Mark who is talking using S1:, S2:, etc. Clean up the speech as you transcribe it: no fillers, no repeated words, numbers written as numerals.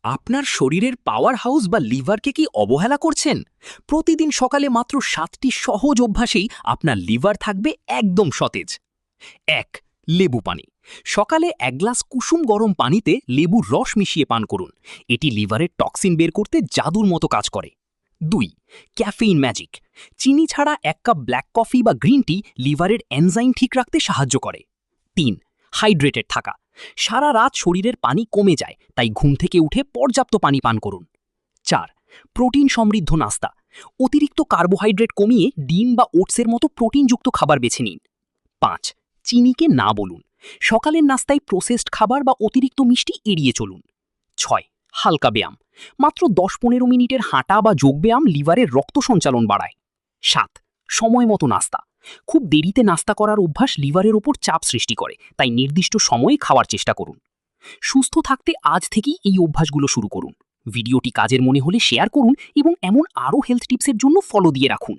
S1: আপনার শরীরের power house বা লিভারকে কি অবহেলা করছেন? প্রতিদিন সকালে মাত্র 7টি সহজ অভ্যাসেই আপনার লিভার থাকবে একদম সতেজ। ১. লেবু পানি। সকালে 1 গ্লাস কুসুম গরম পানিতে লেবুর রস মিশিয়ে পান করুন। এটি লিভারের টক্সিন বের করতে জাদুর মতো কাজ করে। ২. Caffeine magic. চিনি ছাড়া 1 কাপ ব্ল্যাক কফি বা গ্রিন টি লিভারের এনজাইম ঠিক রাখতে সাহায্য করে। ৩. হাইড্রেটেড থাকা। সারা রাত শরীরের পানি কমে যায়, তাই ঘুম থেকে উঠে পর্যাপ্ত পানি পান করুন। ৪. প্রোটিন সমৃদ্ধ নাস্তা। অতিরিক্ত কার্বোহাইড্রেট কমিয়ে ডিম বা ওটসের মতো প্রোটিনযুক্ত খাবার বেছে নিন। ৫. চিনিকে না বলুন। সকালের নাস্তায় প্রসেসড খাবার বা অতিরিক্ত মিষ্টি এড়িয়ে চলুন। ৬. হালকা ব্যায়াম। মাত্র ১০-১৫ মিনিটের হাঁটা বা যোগব্যায়াম লিভারের রক্ত সঞ্চালন বাড়ায়। ৭. সময় মতো নাস্তা। খুব দেরিতে নাস্তা করার অভ্যাস লিভারের ওপর চাপ সৃষ্টি করে, তাই নির্দিষ্ট সময়ে খাওয়ার চেষ্টা করুন। সুস্থ থাকতে আজ থেকেই এই অভ্যাসগুলো শুরু করুন। ভিডিওটি কাজের মনে হলে শেয়ার করুন এবং এমন আরও হেলথ টিপসের জন্য ফলো দিয়ে রাখুন।